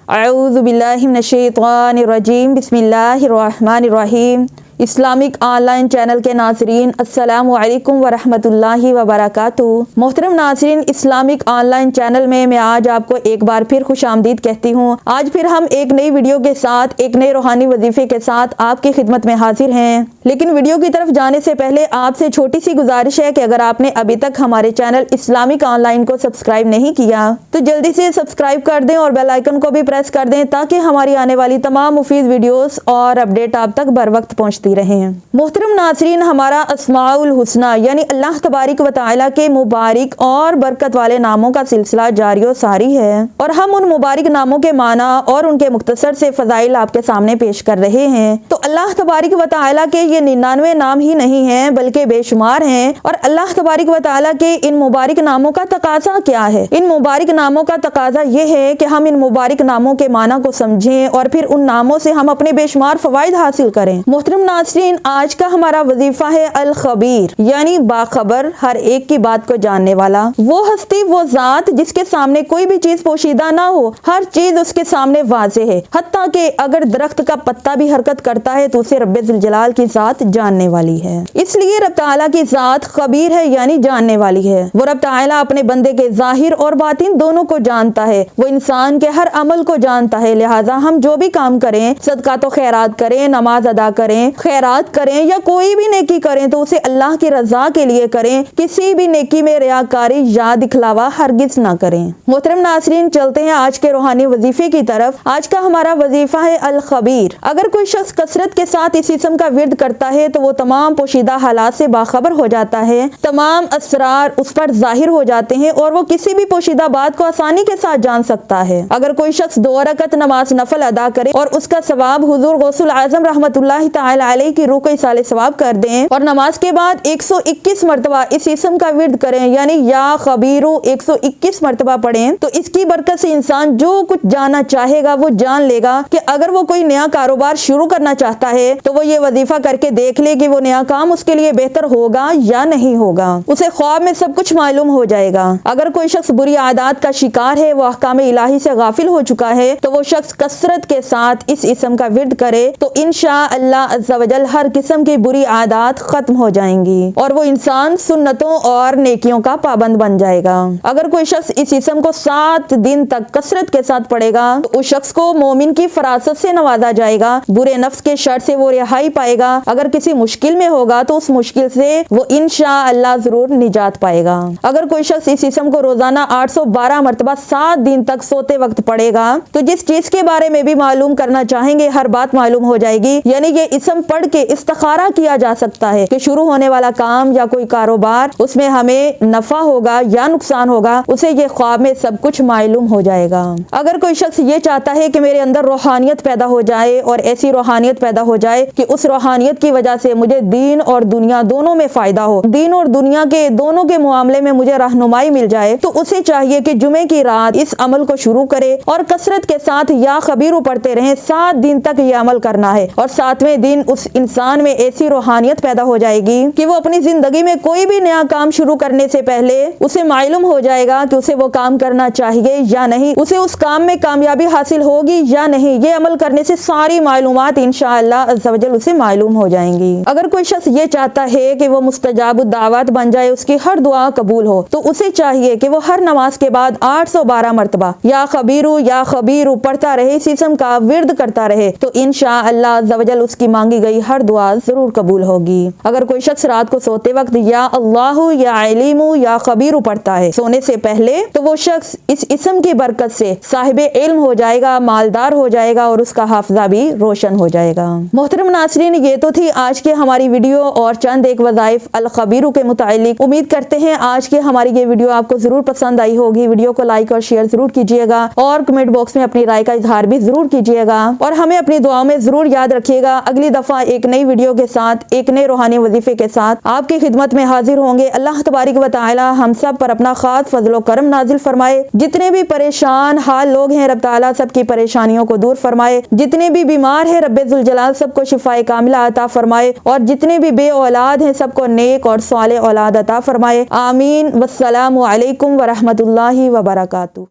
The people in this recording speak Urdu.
اعوذ باللہ من الشیطان الرجیم بسم اللہ الرحمن الرحیم۔ اسلامک آن لائن چینل کے ناظرین السلام علیکم ورحمۃ اللہ وبرکاتہ۔ محترم ناظرین، اسلامک آن لائن چینل میں آج آپ کو ایک بار پھر خوش آمدید کہتی ہوں۔ آج پھر ہم ایک نئی ویڈیو کے ساتھ، ایک نئے روحانی وظیفے کے ساتھ آپ کی خدمت میں حاضر ہیں۔ لیکن ویڈیو کی طرف جانے سے پہلے آپ سے چھوٹی سی گزارش ہے کہ اگر آپ نے ابھی تک ہمارے چینل اسلامک آن لائن کو سبسکرائب نہیں کیا تو جلدی سے سبسکرائب کر دیں اور بیل آئیکن کو بھی پریس کر دیں تاکہ ہماری آنے والی تمام مفید ویڈیوز اور اپڈیٹ آپ تک بر وقت پہنچتی رہے ہیں۔ محترم ناظرین، ہمارا اسماء الحسنی یعنی اللہ تبارک و تعالی کے مبارک اور برکت والے ناموں کا سلسلہ جاری و ساری ہے، اور ہم ان مبارک ناموں کے معنی اور ان کے مختصر سے فضائل آپ کے سامنے پیش کر رہے ہیں۔ تو اللہ تبارک و تعالی کے یہ 99 نام ہی نہیں ہیں بلکہ بے شمار ہیں، اور اللہ تبارک و تعالی کے ان مبارک ناموں کا تقاضا کیا ہے؟ ان مبارک ناموں کا تقاضا یہ ہے کہ ہم ان مبارک ناموں کے معنی کو سمجھیں اور پھر ان ناموں سے ہم اپنے بے شمار فوائد حاصل کریں۔ محترم ناظرین، آج کا ہمارا وظیفہ ہے الخبیر یعنی باخبر، ہر ایک کی بات کو جاننے والا، وہ ہستی، وہ ذات جس کے سامنے کوئی بھی چیز پوشیدہ نہ ہو، ہر چیز اس کے سامنے واضح ہے، حتیٰ کہ اگر درخت کا پتا بھی حرکت کرتا ہے تو اسے رب ذوالجلال کی ذات جاننے والی ہے۔ اس لیے رب تعالیٰ کی ذات خبیر ہے یعنی جاننے والی ہے۔ وہ رب تعالیٰ اپنے بندے کے ظاہر اور باطن دونوں کو جانتا ہے، وہ انسان کے ہر عمل کو جانتا ہے، لہٰذا ہم جو بھی کام کریں، صدقات و خیرات کریں، نماز ادا کریں، خیرات کریں یا کوئی بھی نیکی کریں تو اسے اللہ کی رضا کے لیے کریں، کسی بھی نیکی میں ریاکاری یا دکھلاوا ہرگز نہ کریں۔ محترم ناظرین، چلتے ہیں آج کے روحانی وظیفے کی طرف۔ آج کا ہمارا وظیفہ ہے الخبیر۔ اگر کوئی شخص کثرت کے ساتھ اس اسم کا ورد کرتا ہے تو وہ تمام پوشیدہ حالات سے باخبر ہو جاتا ہے، تمام اسرار اس پر ظاہر ہو جاتے ہیں اور وہ کسی بھی پوشیدہ بات کو آسانی کے ساتھ جان سکتا ہے۔ اگر کوئی شخص 2 رکعت نماز نفل ادا کرے اور اس کا ثواب حضور غوث الاعظم رحمۃ اللہ تعالی علیہ کی روح کو ایصال ثواب کر دیں، اور نماز کے بعد 121 مرتبہ اس اسم کا ورد کریں یعنی یا خبیرو 121 مرتبہ پڑھیں، تو اس کی برکت سے انسان جو کچھ جاننا چاہے گا وہ جان لے گا۔ کہ اگر وہ کوئی نیا کاروبار شروع کرنا چاہتا ہے تو وہ یہ وظیفہ کر کے دیکھ لے کہ وہ نیا کام اس کے لیے بہتر ہوگا یا نہیں ہوگا، اسے خواب میں سب کچھ معلوم ہو جائے گا۔ اگر کوئی شخص بری عادات کا شکار ہے، وہ احکام الہی سے غافل ہو چکا ہے، تو وہ شخص کثرت کے ساتھ اس اسم کا ورد کرے تو انشاءاللہ عز و جل ہر قسم کی بری عادات ختم ہو جائیں گی اور وہ انسان سنتوں اور نیکیوں کا پابند بن جائے گا۔ اگر کوئی شخص اس اسم کو 7 دن تک کثرت کے ساتھ پڑھے گا تو اس شخص کو مومن کی فراست سے نوازا جائے گا، برے نفس کے شر سے وہ رہائی پائے گا، اگر کسی مشکل میں ہوگا تو اس مشکل سے وہ انشاءاللہ ضرور نجات پائے گا۔ اگر کوئی شخص اس اسم کو روزانہ 812 مرتبہ 7 دن تک سوتے وقت پڑھے گا تو جس چیز کے بارے میں بھی معلوم کرنا چاہیں گے ہر بات معلوم ہو جائے گی۔ یعنی یہ اسم پڑھ کے استخارہ کیا جا سکتا ہے کہ شروع ہونے والا کام یا کوئی کاروبار، اس میں ہمیں نفع ہوگا یا نقصان ہوگا، اسے یہ خواب میں سب کچھ معلوم ہو جائے گا۔ اگر کوئی شخص یہ چاہتا ہے کہ میرے اندر روحانیت پیدا ہو جائے اور ایسی روحانیت پیدا ہو جائے کہ اس روحانیت کی وجہ سے مجھے دین اور دنیا دونوں میں فائدہ ہو، دین اور دنیا کے دونوں کے معاملے میں مجھے رہنمائی مل جائے، تو اسے چاہیے کہ جمعے کی رات اس عمل کو شروع کرے اور کثرت کے ساتھ یا خبیرو پڑھتے رہیں۔ 7 دن تک یہ عمل کرنا ہے اور 7ویں دن اس انسان میں ایسی روحانیت پیدا ہو جائے گی کہ وہ اپنی زندگی میں کوئی بھی نیا کام شروع کرنے سے پہلے اسے معلوم ہو جائے گا کہ اسے وہ کام کرنا چاہیے یا نہیں، اسے اس کام میں کامیابی حاصل ہوگی یا نہیں۔ یہ عمل کرنے سے ساری معلومات انشاءاللہ عز و جل اسے معلوم ہو جائیں گی۔ اگر کوئی شخص یہ چاہتا ہے کہ وہ مستجاب الدعوات بن جائے، اس کی ہر دعا قبول ہو، تو اسے چاہیے کہ وہ ہر نماز کے بعد 812 مرتبہ یا خبیرو پڑھتا رہے، اس اسم کا ورد کرتا رہے، تو انشاءاللہ عز و جل اس کی مانگی گئی ہر دعا ضرور قبول ہوگی۔ اگر کوئی شخص رات کو سوتے وقت یا اللہ یا علیم یا خبیر پڑھتا ہے سونے سے پہلے، تو وہ شخص اس اسم کی برکت سے صاحب علم ہو جائے گا، مالدار ہو جائے گا اور اس کا حافظہ بھی روشن ہو جائے گا۔ محترم ناظرین، یہ تو تھی آج کی ہماری ویڈیو اور چند ایک وظائف الخبیر کے متعلق۔ امید کرتے ہیں آج کی ہماری یہ ویڈیو آپ کو ضرور پسند آئی ہوگی۔ ویڈیو کو لائک اور شیئر ضرور کیجیے گا اور کمنٹ باکس میں اپنی رائے کا اظہار بھی ضرور کیجیے گا، اور ہمیں اپنی دعاؤں میں ضرور یاد رکھیے گا۔ اگلی دفعہ ایک نئی ویڈیو کے ساتھ، ایک نئے روحانی وظیفے کے ساتھ آپ کی خدمت میں حاضر ہوں گے۔ اللہ تبارک و تعالی ہم سب پر اپنا خاص فضل و کرم نازل فرمائے۔ جتنے بھی پریشان حال لوگ ہیں، رب تعالی سب کی پریشانیوں کو دور فرمائے۔ جتنے بھی بیمار ہیں، رب ذوالجلال سب کو شفائے کاملہ عطا فرمائے، اور جتنے بھی بے اولاد ہیں سب کو نیک اور صالح اولاد عطا فرمائے۔ آمین۔ والسلام علیکم ورحمۃ اللہ وبرکاتہ۔